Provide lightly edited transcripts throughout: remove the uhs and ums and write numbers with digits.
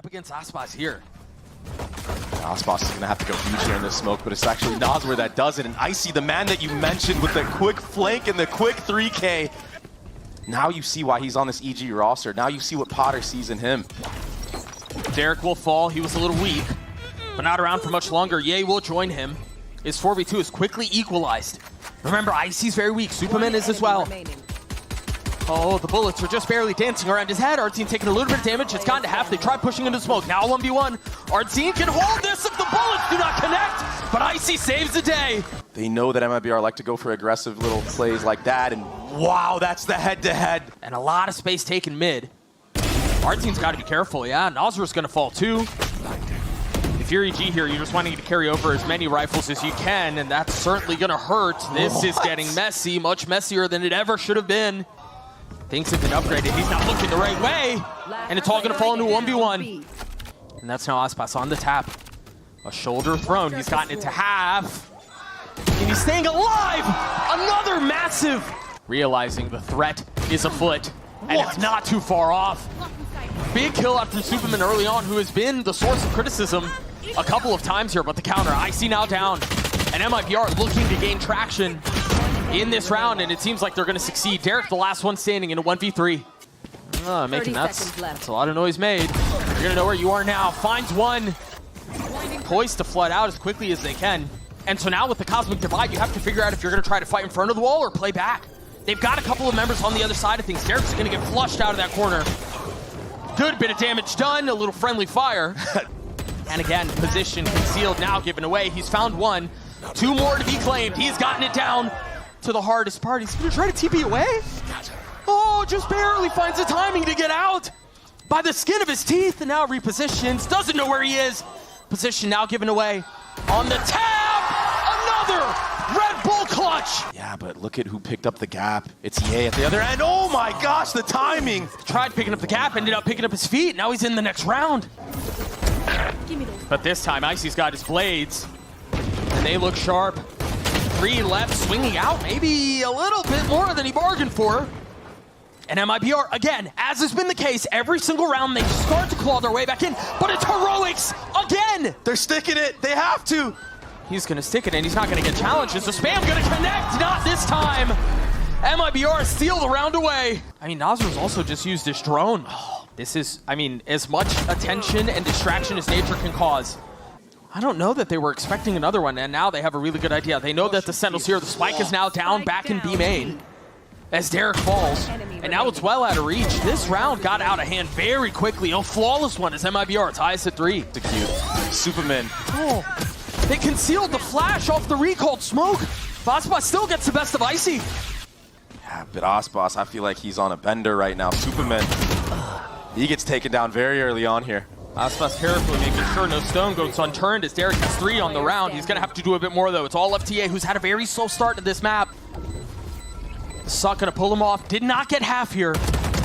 up against Aspas here. Aspas is going to have to go huge here in this smoke, but it's actually Nazwar that does it. And Icy, the man that you mentioned with the quick flank and the quick 3K. Now you see why he's on this EG roster. Now you see what Potter sees in him. Derek will fall. He was a little weak, but not around for much longer. Ye will join him. His 4v2 is quickly equalized. Remember, Icy's very weak. Superman is as well. Oh, the bullets are just barely dancing around his head. Artsine taking a little bit of damage. It's gone to half. They try pushing into smoke. Now 1v1. Artsine can hold this if the bullets do not connect, but Icy saves the day. They know that MIBR like to go for aggressive little plays like that, and wow, that's the head-to-head. And a lot of space taken mid. Artsine's got to be careful, yeah. Nazar's going to fall too. If you're EG here, you're just wanting to carry over as many rifles as you can, and that's certainly going to hurt. This is getting messy, much messier than it ever should have been. Things have been upgraded. He's not looking the right way, and it's all going to fall into 1v1. And that's now Aspas on the tap. A shoulder thrown. He's gotten it to half. And he's staying alive! Another massive! Realizing the threat is afoot, and it's not too far off. Big kill out from Superman early on, who has been the source of criticism a couple of times here, but the counter, Icy now down. And MIBR looking to gain traction in this round, and it seems like they're going to succeed. Derek, the last one standing in a 1v3. Making that's a lot of noise made. You're going to know where you are now. Finds one. Poised to flood out as quickly as they can. And so now with the Cosmic Divide, you have to figure out if you're going to try to fight in front of the wall or play back. They've got a couple of members on the other side of things. Derek's going to get flushed out of that corner. Good bit of damage done, a little friendly fire. And again, position concealed, now given away. He's found one. Two more to be claimed. He's gotten it down to the hardest part. He's going to try to TP away. Oh, just barely finds the timing to get out by the skin of his teeth, and now repositions. Doesn't know where he is. Position now given away. On the tap, another Red Bull clutch. Yeah, but look at who picked up the gap. It's Ye at the other end. Oh my gosh, the timing. Tried picking up the gap, ended up picking up his feet. Now he's in the next round. But this time, Icy's got his blades, and they look sharp. 3 left, swinging out, maybe a little bit more than he bargained for. And MIBR, again, as has been the case, every single round they start to claw their way back in, but it's heroics again! They're sticking it, they have to! He's gonna stick it and he's not gonna get challenged. Is the spam gonna connect? Not this time! MIBR steal the round away. I mean, Nazar's also just used his drone. This is, I mean, as much attention and distraction as nature can cause. I don't know that they were expecting another one, and now they have a really good idea. They know that the Sentinel's here. The spike is now down back in B main as Derek falls, and now it's well out of reach. This round got out of hand very quickly. A flawless one as MIBR. It's highest at 3. Cute. Superman. Oh, they concealed the flash off the recalled smoke. Aspas still gets the best of Icy. Yeah, but Aspas, I feel like he's on a bender right now. Superman, he gets taken down very early on here. Aspas carefully making sure no stone goes unturned as Derek has 3 on the round. He's going to have to do a bit more, though. It's all FTA, who's had a very slow start to this map. Suck gonna pull him off. Did not get half here.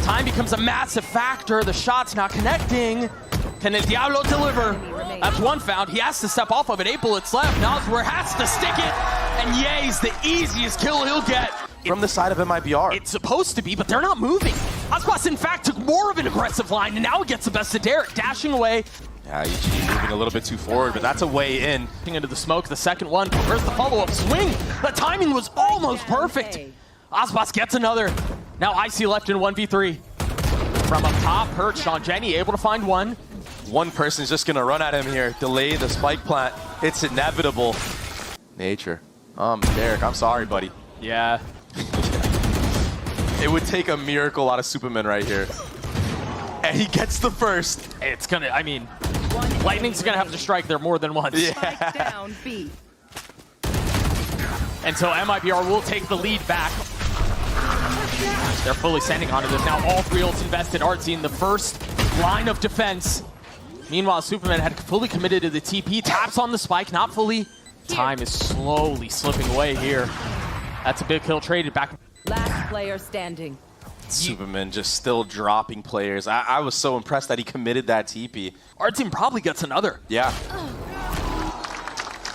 Time becomes a massive factor. The shot's not connecting. Can El Diablo deliver? That's one found. He has to step off of it. 8 bullets left. Nazwar has to stick it. And Ye's the easiest kill he'll get. From the side of MIBR. It's supposed to be, but they're not moving. Aspas, in fact, took more of an aggressive line, and now he gets the best of Derek, dashing away. Yeah, EG moving a little bit too forward, but that's a way in. Into the smoke, the second one. Where's the follow-up swing? The timing was almost perfect. Aspas gets another. Now Icy left in 1v3. From up top, perched on Jenny, able to find one. One person's just gonna run at him here, delay the spike plant. It's inevitable. Nature. Derek, I'm sorry, buddy. Yeah. It would take a miracle out of Superman right here. And he gets the first. It's gonna, I mean, Lightning's gonna have to strike there more than once. Yeah. Down B. And so MIBR will take the lead back. They're fully sending onto this now. All 3 ults invested. Artsine, the first line of defense. Meanwhile, Superman had fully committed to the TP. Taps on the spike, not fully. Time is slowly slipping away here. That's a big kill traded back. Last player standing. Superman just still dropping players. I was so impressed that he committed that TP. Artsine probably gets another. Yeah.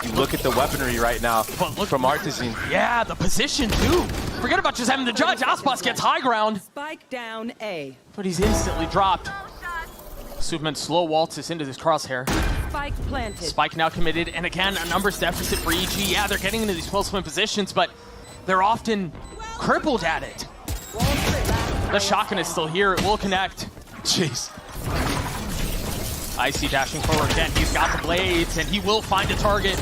You look at the weaponry right now from Artisan. Yeah, the position too. Forget about just having the judge. Aspas gets high ground. Spike down A. But he's instantly dropped. Superman slow waltzes into this crosshair. Spike planted. Spike now committed, and again, a numbers deficit for EG. Yeah, they're getting into these close-win positions, but they're often crippled at it. The shotgun is still here. It will connect. Jeez. Icy dashing forward again. He's got the blades, and he will find a target.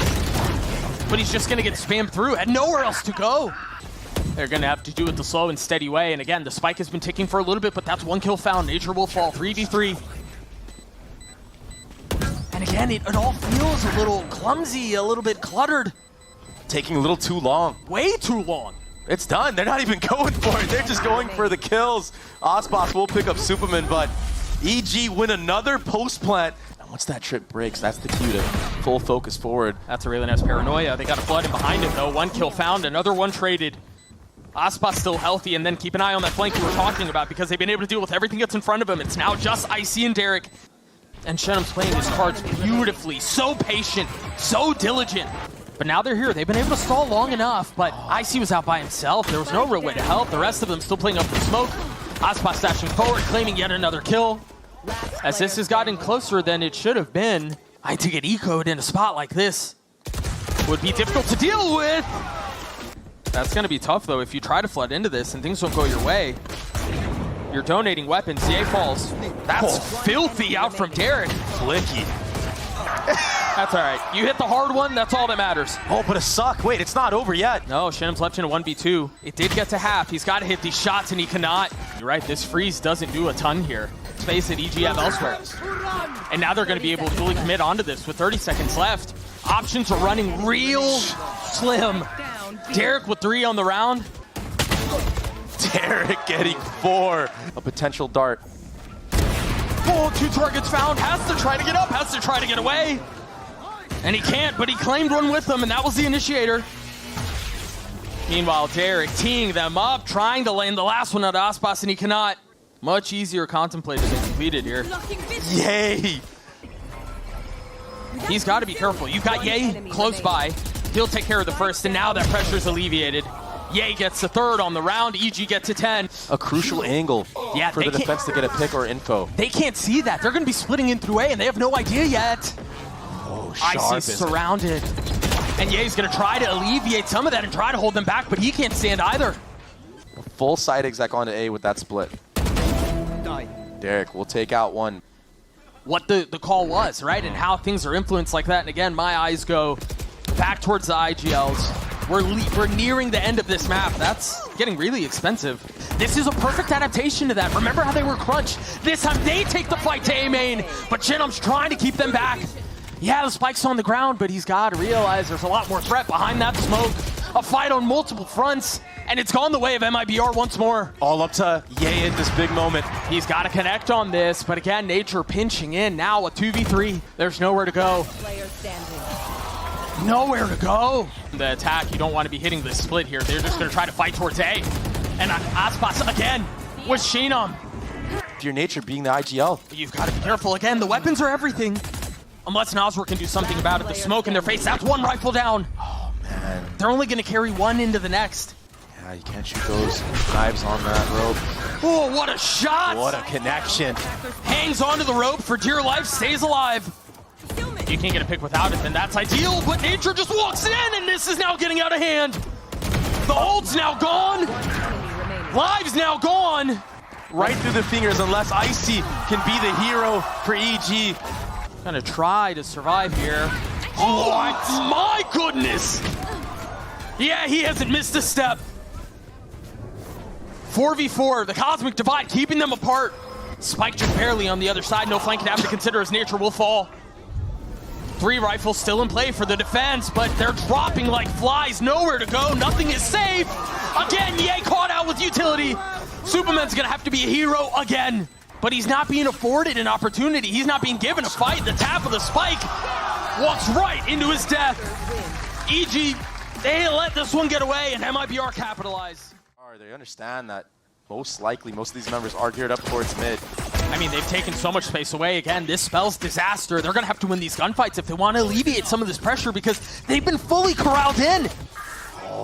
But he's just going to get spammed through. Had nowhere else to go. They're going to have to do it the slow and steady way. And again, the spike has been ticking for a little bit, but that's one kill found. Nature will fall. 3v3. And again, it all feels a little clumsy, a little bit cluttered. Taking a little too long. Way too long. It's done. They're not even going for it. They're just going for the kills. Osboss will pick up Superman, but EG win another post plant. And once that trip breaks, that's the cue to full focus forward. That's a really nice paranoia. They got a flood in behind him, though. One kill found, another one traded. Osboss still healthy, and then keep an eye on that flank we were talking about because they've been able to deal with everything that's in front of him. It's now just Icy and Derek. And Shenum's playing his cards beautifully. So patient, so diligent. But now they're here. They've been able to stall long enough, but Icy was out by himself. There was no real way to help. The rest of them still playing up the smoke. Osboss dashing forward, claiming yet another kill. As this has gotten closer than it should have been, I to get ecoed in a spot like this would be difficult to deal with. That's going to be tough, though, if you try to flood into this and things don't go your way. You're donating weapons. Ye falls. That's filthy out from Derek. Flicky. That's all right. You hit the hard one. That's all that matters. Oh, but a suck. Wait, it's not over yet. No, Shenum's left in a 1v2. It did get to half. He's got to hit these shots, and he cannot. You're right. This freeze doesn't do a ton here. Space at EG have elsewhere. And now they're going to be able to fully commit onto this with 30 seconds left. Options are running real slim. Derek with 3 on the round. Derek getting 4. A potential dart. Oh, 2 targets found. Has to try to get up. Has to try to get away. And he can't, but he claimed one with them, and that was the initiator. Meanwhile, Derek teeing them up, trying to land the last one at Osboss, and he cannot. Much easier contemplated than completed here. Yay! He's got to be careful. You've got Ye close by. He'll take care of the first, and now that pressure's alleviated. Ye gets the 3rd on the round. EG gets to 10. A crucial angle for the defense to get a pick or info. They can't see that. They're going to be splitting in through A, and they have no idea yet. Oh, sharp. Icy's surrounded. And Ye's going to try to alleviate some of that and try to hold them back, but he can't stand either. A full side exec onto A with that split. Derek will take out one. What the call was, right? And how things are influenced like that. And again, my eyes go back towards the IGLs. We're nearing the end of this map. That's getting really expensive. This is a perfect adaptation to that. Remember how they were crunched? This time they take the fight to A main, but Shenum's trying to keep them back. Yeah, the spike's on the ground, but he's got to realize there's a lot more threat behind that smoke. A fight on multiple fronts, and it's gone the way of MIBR once more. All up to Ye in this big moment. He's got to connect on this, but again, Nature pinching in. Now a 2v3. There's nowhere to go. Player standing. Nowhere to go. The attack, you don't want to be hitting the split here. They're just going to try to fight towards A. And Osboss again with Shenum. If your Nature being the IGL. You've got to be careful. Again, the weapons are everything. Unless Noswork can do something about it. The smoke in their face, that's one rifle down. Oh, man. They're only going to carry one into the next. Yeah, you can't shoot those knives on that rope. Oh, what a shot! What a connection. Hangs onto the rope for dear life, stays alive. You can't get a pick without it, then that's ideal, but Nature just walks in, and this is now getting out of hand. The hold's now gone. Live's now gone. Right through the fingers, unless Icy can be the hero for EG. Gonna try to survive here. Oh, my goodness! Yeah, he hasn't missed a step. 4v4, the Cosmic Divide keeping them apart. Spike just barely on the other side. No flank can have to consider as Nature will fall. 3 rifles still in play for the defense, but they're dropping like flies. Nowhere to go. Nothing is safe. Again, Ye caught out with utility. Superman's gonna have to be a hero again. But he's not being afforded an opportunity. He's not being given a fight. The tap of the spike walks right into his death. EG, they let this one get away, and MIBR capitalize. They understand that most likely most of these members are geared up towards mid. I mean, they've taken so much space away. Again, this spells disaster. They're going to have to win these gunfights if they want to alleviate some of this pressure because they've been fully corralled in.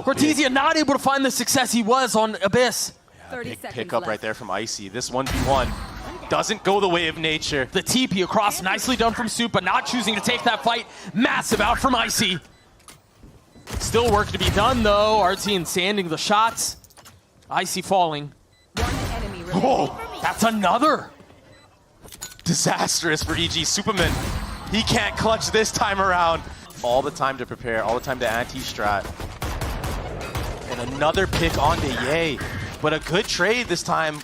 Cortesia not able to find the success he was on Abyss. Yeah, big pickup right there from Icy. This 1v1 Doesn't go the way of nature. The TP across, nicely done from Supa, not choosing to take that fight. Massive out from Icy. Still work to be done though. Artsy sanding the shots. Icy falling. One enemy remaining. Whoa, That's another. disastrous for EG. Superman, he can't clutch this time around. All the time to prepare, all the time to anti-strat. And another pick onto Ye. But a good trade this time.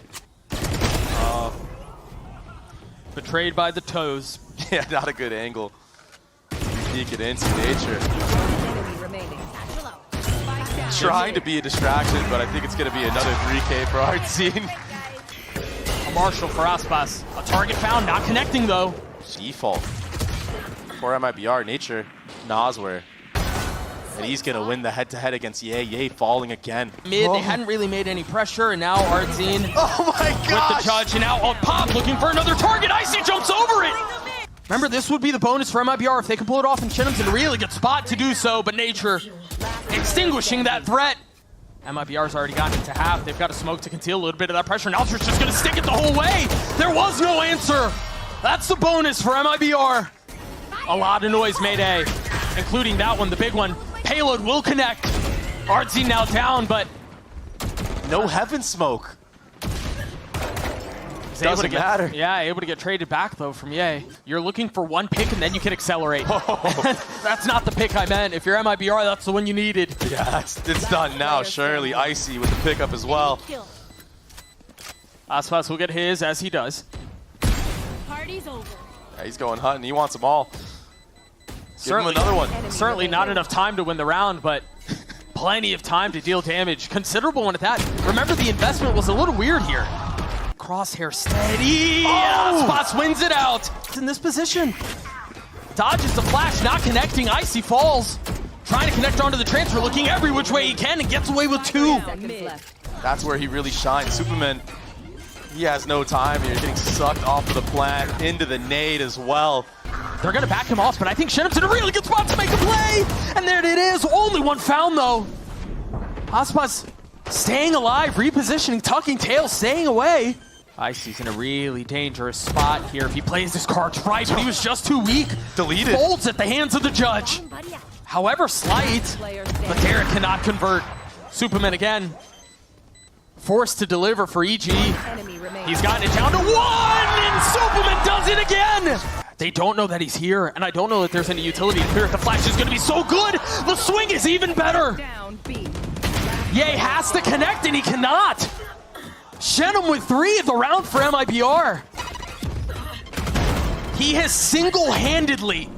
Betrayed by the toes. Yeah, not a good angle. Peek it into nature. Enemy remaining. Spike down. Trying to be a distraction, but I think it's going to be another 3K for Artsy. A Marshall for Aspas. A target found, not connecting though. Default. For MIBR, nature, Nosware. And he's going to win the head-to-head against Ye. Ye falling again. Mid, they hadn't really made any pressure, and now Artzine Oh my with gosh! the judge, and now on Pop looking for another target. Icy jumps over it. Remember, this would be the bonus for MIBR if they can pull it off, and Shinim's in a really good spot to do so, but Nature extinguishing that threat. MIBR's already gotten into half. They've got a smoke to conceal a little bit of that pressure. Nalser's just going to stick it the whole way. There was no answer. That's the bonus for MIBR. A lot of noise made A, including that one, the big one. Payload will connect. Artsy now down, but No heaven smoke. he's able to Doesn't get, matter. Yeah, able to get traded back though from Ye. You're looking for one pick and then you can accelerate. That's not the pick I meant. If you're MIBR, that's the one you needed. Yeah, it's done now. Surely Icy with the pickup as well. Aspas will get his as he does. Party's over. Yeah, he's going hunting. He wants them all. Give him Certainly, another one. certainly not enough time to win the round, but plenty of time to deal damage. Considerable one at that. Remember, the investment was a little weird here. Crosshair steady. Oh! Aspas wins it out. It's in this position. Dodges the flash, not connecting. Icy falls. Trying to connect onto the transfer, looking every which way he can, and gets away with two. Seconds left. That's where he really shines. Superman, he has no time here. Getting sucked off of the plant into the nade as well. They're going to back him off, but I think Shinim's in a really good spot to make a play. And there it is. Only one found, though. Aspas staying alive, repositioning, tucking tail, staying away. Icy's in a really dangerous spot here if he plays his cards right, but he was just too weak. Deleted. Folds at the hands of the judge. However slight, Player but standing. Derek cannot convert. Superman again. Forced to deliver for EG. Enemy remaining. He's gotten it down to one, and Superman does it again! They don't know that he's here, and I don't know that there's any utility to clear it. The flash is going to be so good! The swing is even better! Down B. Ye has to connect, and he cannot! Shenum with 3 of the round for MIBR. He has single-handedly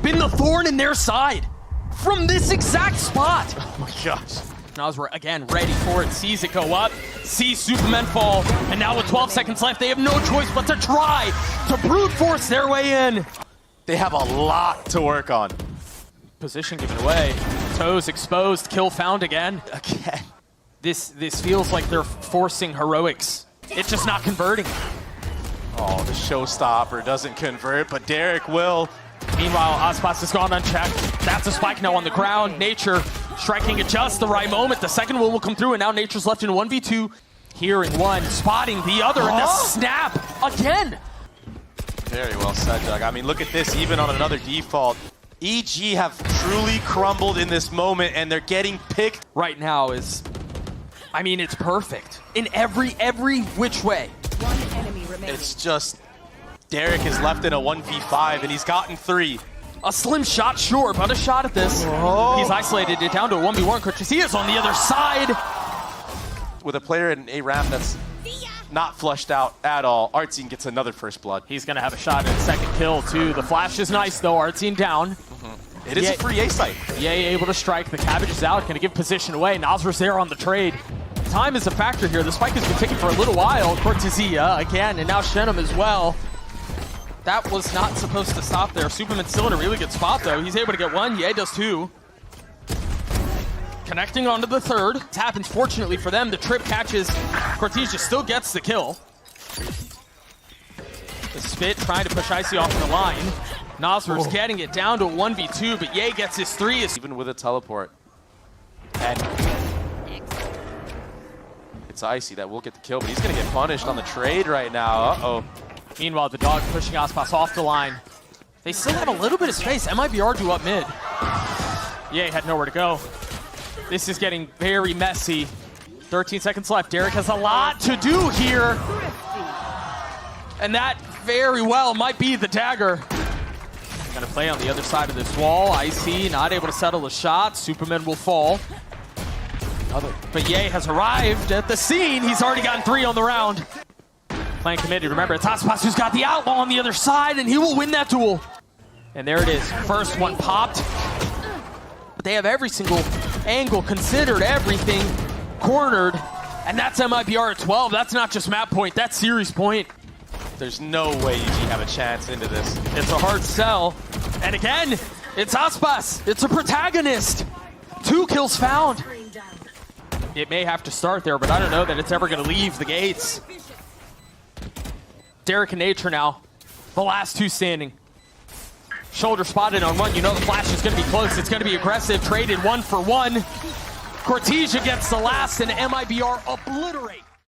been the thorn in their side from this exact spot. Oh my gosh. Nosware again ready for it, sees it go up, sees Superman fall, and now with 12 seconds left, they have no choice but to try to brute force their way in. They have a lot to work on. Position given away, toes exposed, kill found again. Again. This feels like they're forcing heroics. It's just not converting. Oh, the showstopper doesn't convert, but Derek will. Meanwhile, Aspas has gone unchecked. That's a spike now on the ground. Nature striking at just the right moment. The second one will come through, and now Nature's left in 1v2. Hearing one, spotting the other, and the snap again. Very well said, Doug. I mean, look at this, even on another default. EG have truly crumbled in this moment, and they're getting picked. Right now is, I mean, it's perfect in every which way. One enemy remaining. It's just, Derek is left in a 1v5, and he's gotten 3. A slim shot, sure, but a shot at this. Oh. He's isolated it down to a 1v1. Cortez on the other side. With a player in a ramp that's not flushed out at all, Artsy gets another first blood. He's going to have a shot at a second kill, too. The flash is nice, though. Artsy down. It is a free A site. Yay able to strike. The cabbage is out. Going to give position away. Nosra's there on the trade. Time is a factor here. The spike has been ticking for a little while. Cortezia again, and now Shenum as well. That was not supposed to stop there. Superman's still in a really good spot, though. He's able to get one. Ye does 2. Connecting onto the third. It happens fortunately for them. The trip catches. Cortezia still gets the kill. The spit trying to push Icy off the line. Nosra's getting it down to a 1v2, but Ye gets his 3. Even with a teleport. And it's Icy that will get the kill, but he's going to get punished on the trade right now. Uh-oh. Meanwhile, the dog pushing Aspas off the line. They still have a little bit of space. MIBR do up mid. Yeah, he had nowhere to go. This is getting very messy. 13 seconds left. Derek has a lot to do here. And that very well might be the dagger. Gonna play on the other side of this wall. Icy not able to settle a shot. Superman will fall. But Ye has arrived at the scene. He's already gotten 3 on the round. Playing committed. Remember, it's Aspas who's got the outlaw on the other side, and he will win that duel. And there it is. First one popped. But they have every single angle considered, everything cornered. And that's MIBR at 12. That's not just map point. That's series point. There's no way EG have a chance into this. It's a hard sell. And again, it's Aspas. It's a protagonist. 2 kills found. It may have to start there, but I don't know that it's ever going to leave the gates. Derek and Nature now, the last 2 standing. Shoulder spotted on one. You know the flash is going to be close. It's going to be aggressive. Traded 1 for 1. Cortesia gets the last, and MIBR obliterate.